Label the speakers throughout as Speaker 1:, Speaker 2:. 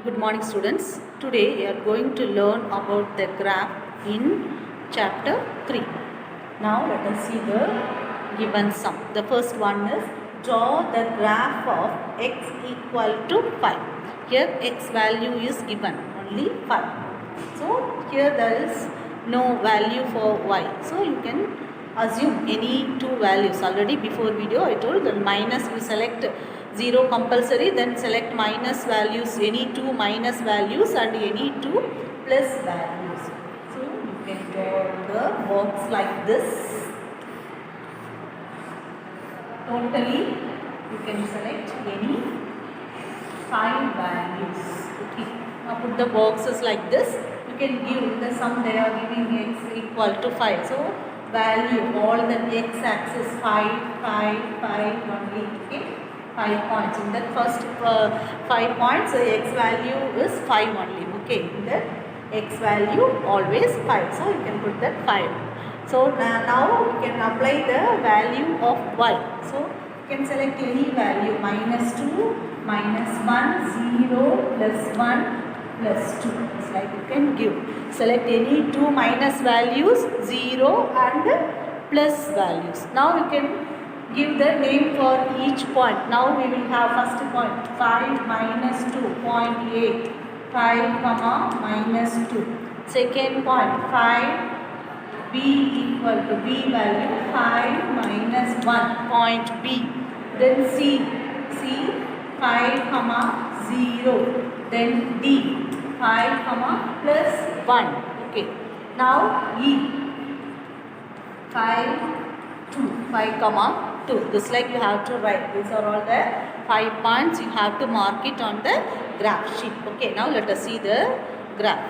Speaker 1: Good morning students. Today we are going to learn about the graph in chapter 3. Now let us see the given sum. The first one is draw the graph of x equal to 5. Here x value is given only 5. So here there is no value for y. So you can assume any two values. Already before video I told the minus you select 0 compulsory, then select minus values, any two minus values and any two plus values. So you can draw the box like this. Totally you can select any 5 values. Okay. Now put the boxes like this. You can give the sum they are giving x equal to 5. So value all the x axis 5, 5, 5 only. Okay. 5 points. In that first 5 points, x value is 5 only. Okay. In that x value always 5. So you can put that 5. So now you can apply the value of y. So you can select any value -2, -1, 0, +1, +2. It's like you can give. Select any two minus values, 0 and plus values. Now you can give the name for each point. Now we will have first point 5 minus 2, 0.8, 5 comma minus 2. Second point 5 b equal to b value 5 minus 1, point b. Then c 5 comma 0. Then d 5 comma plus 1. Okay. Now e 5 comma 2. This like you have to write. These are all the 5 points. You have to mark it on the graph sheet. Okay. Now let us see the graph.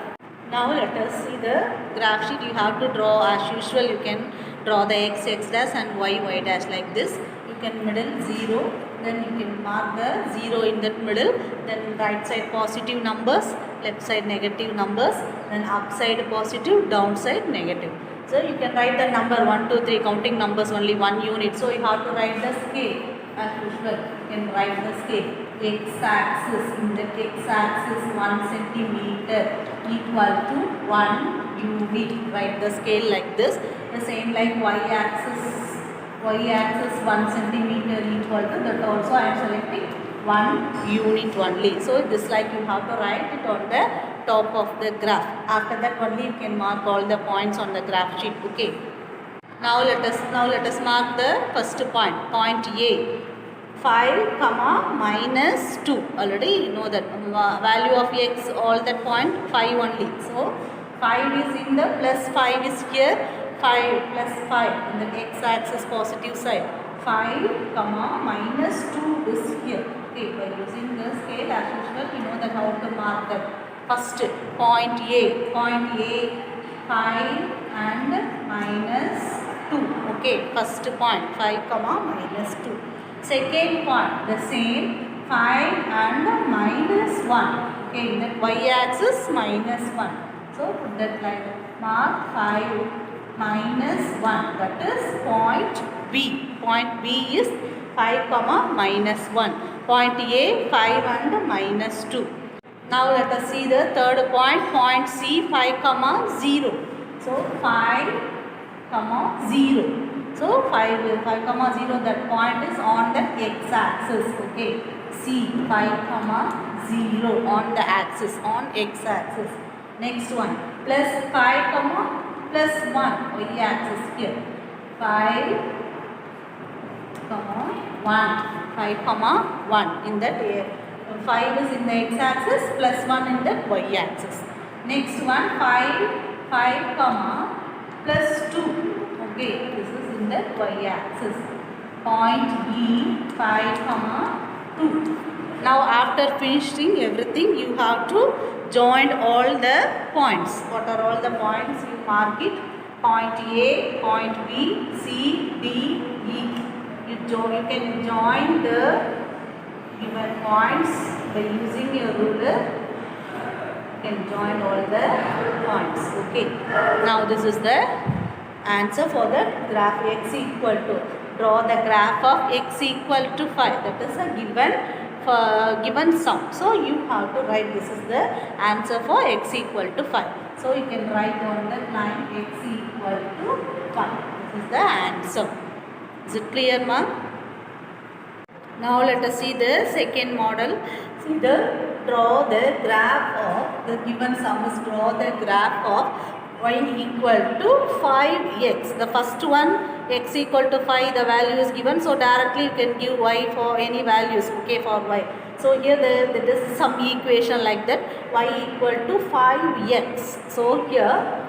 Speaker 1: Now let us see the graph sheet. You have to draw as usual. You can draw the x dash and y dash like this. You can middle 0. Then you can mark the 0 in that middle. Then right side positive numbers, left side negative numbers. Then up side positive, down side negative. So you can write the number 1, 2, 3 counting numbers only 1 unit. So you have to write the scale as usual. You can write the scale. X-axis, in the x-axis 1 centimeter equal to 1 unit. Write the scale like this. The same like y-axis 1 centimeter equal to that also I am selecting 1 unit only. So this like you have to write it on the top of the graph. After that only you can mark all the points on the graph sheet. Okay. Now let us mark the first point. Point A. 5 comma minus 2. Already you know that value of x all that point 5 only. So 5 is in the plus 5 is here. 5 plus 5 in the x-axis positive side. 5 comma minus 2 is here. Okay, by using the scale as usual, you know that how to mark that. First point A. Point A 5 and minus 2. Okay, first point 5 comma minus 2. Second point the same 5 and minus 1. Okay, in the y-axis minus 1. So put that line. Mark 5 minus 1, that is point B. Point B is 5 comma minus 1. Point A 5 and minus 2. Now let us see the third point. Point C 5 comma 0. So 5 comma 0. So 5 comma 0, that point is on the x-axis. Okay. C 5 comma 0 on the axis, on x-axis. Next one plus 5 comma plus 1 y-axis here. 5 comma 1. 5 comma 1 in that 5 is in the x-axis plus 1 in the y-axis. Next one 5 comma plus 2. Okay, this is in the y-axis. Point E 5 comma 2. Now after finishing everything you have to join all the points. What are all the points? You mark it. Point A, point B, C, D, E. You can join the given points by using your ruler. You can join all the points. Okay. Now this is the answer for the graph x equal to. Draw the graph of x equal to 5. That is a given given sum. So you have to write this is the answer for x equal to 5. So you can write on the line x equal to 5. This is the answer. Is it clear, ma? Now let us see the second model. See draw the graph of the given sum is draw the graph of y equal to 5x. The first one x equal to 5, the value is given, so directly you can give y for any values, okay, for y. So here there is some equation like that, y equal to 5x. So here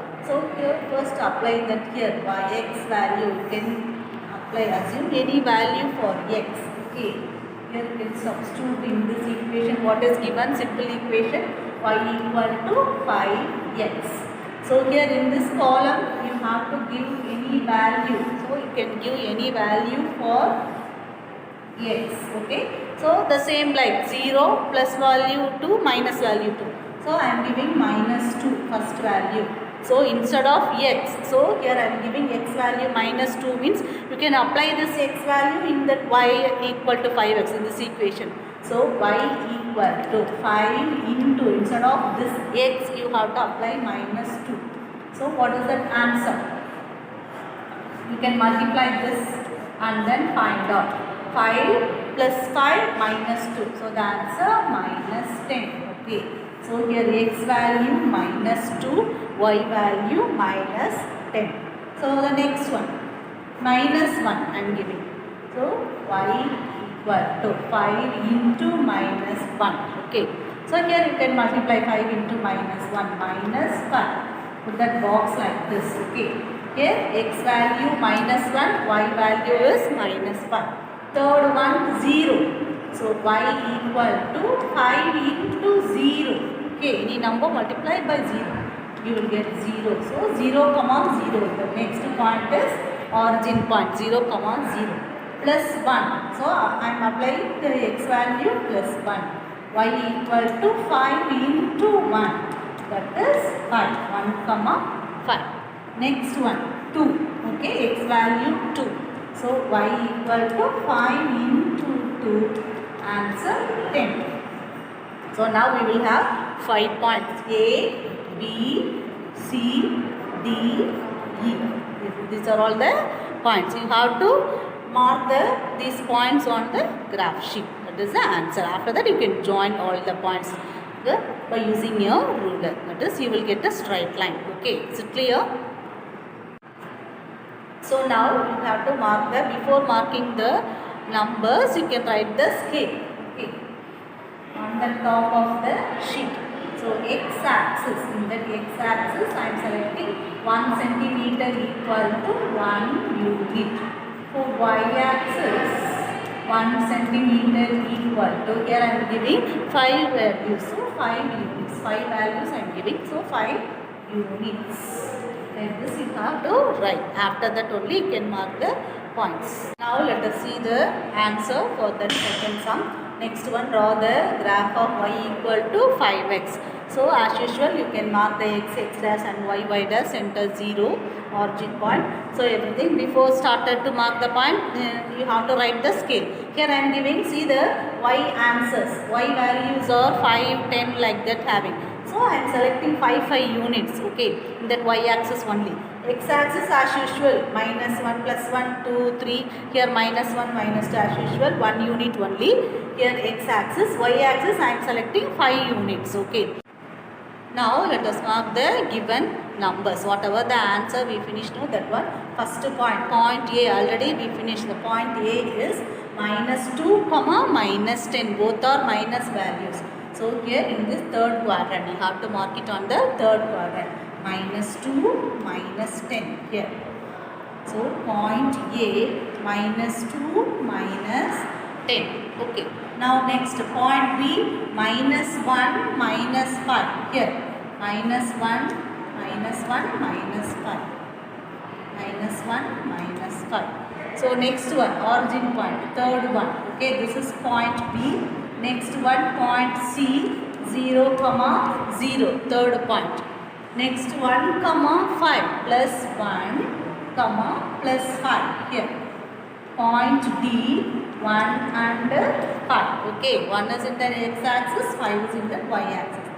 Speaker 1: first apply that here y x value, you can apply, assume any value for x, okay. Here you can substitute in this equation what is given, simple equation, y equal to 5x. So here in this column you have to give any value. So you can give any value for x, okay. So the same like 0 plus value 2 minus value 2. So I am giving minus 2 first value. So instead of x, so here I am giving x value minus 2 means you can apply this x value in that y equal to 5x in this equation. So y equal to 5 into, instead of this x you have to apply minus 2. So what is that answer? You can multiply this and then find out. 5 plus 5 minus 2. So the answer minus 10. Okay. So here x value minus 2, y value minus 10. So the next one, minus 1 I am giving. So y equal to 5 into minus 1. Okay. So here you can multiply 5 into minus 1, minus 1. Put that box like this. Okay. Here x value minus 1, y value is minus 1. Third one 0. So y equal to 5 into 0. Okay, any number multiplied by 0, you will get 0. So 0 comma 0. The next point is origin point, 0 comma 0. Plus 1. So I am applying the x value plus 1. Y equal to 5 into 1. That is 5. 1 comma 5. Next one 2. Okay, x value 2. So y equal to 5 into 2. Answer 10. So now we will have 5 points, A, B, C, D, E. These are all the points. You have to mark these points on the graph sheet. That is the answer. After that you can join all the points by using your ruler. That is, you will get a straight line. Okay, is it clear? So now you have to mark before marking the numbers, you can write the scale. Okay, on the top of the sheet. So x-axis, in that x-axis I am selecting 1 centimeter equal to 1 unit. For y-axis 1 centimeter equal to, here I am giving 5 values. So 5 units, 5 values I am giving. So 5 units. Like this you have to write. After that only you can mark the points. Now let us see the answer for the second sum. Next one, draw the graph of y equal to 5x. So as usual you can mark the x dash and y dash, center 0, origin point. So everything before started to mark the point, you have to write the scale. Here I am giving, see the y answers. Y values are 5, 10 like that having. So I am selecting 5 units, okay, in that y-axis only. X-axis as usual, minus 1 plus 1, 2, 3. Here minus 1, minus 2 as usual, 1 unit only. Here x-axis, y-axis I am selecting 5 units, okay. Now let us mark the given numbers. Whatever the answer we finished now, that one. First point, point A already we finished. The point A is minus 2 comma minus 10. Both are minus values. So here in this third quadrant, you have to mark it on the third quadrant. Minus 2, minus 10 here. So point A, minus 2, minus 10. Okay. Now next point B, minus 1, minus 5. Here. Minus 1, minus 1, minus 5. Minus 1, minus 5. So next one, origin point, third one. Okay, this is point B. Next one, point C, 0, 0, third point. Next 1, 5, plus 1, plus 5 here. Point D, 1 and 5. Okay, 1 is in the x-axis, 5 is in the y-axis.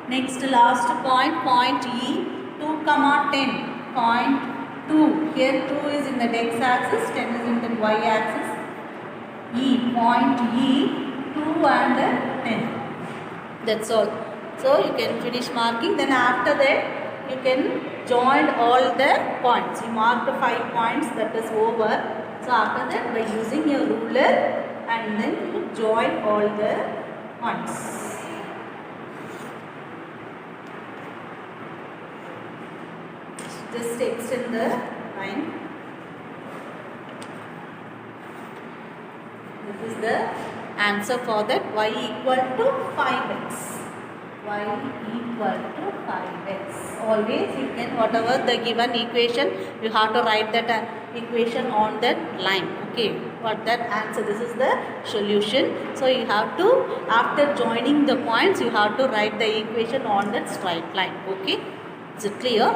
Speaker 1: Next, last point, point E, 2 comma 10. Point 2. Here 2 is in the x-axis, 10 is in the y-axis. E, point E, 2 and 10. That's all. So you can finish marking. Then after that, you can join all the points. You mark the 5 points, that is over. So after that, by using your ruler, and then you join all the points. Just extend the line. This is the answer for that. Y equal to 5x. Y equal to 5x. Always you can, whatever the given equation, you have to write that equation on that line. Okay, what that answer, this is the solution. So you have to, after joining the points, you have to write the equation on that straight line. Okay, is it clear?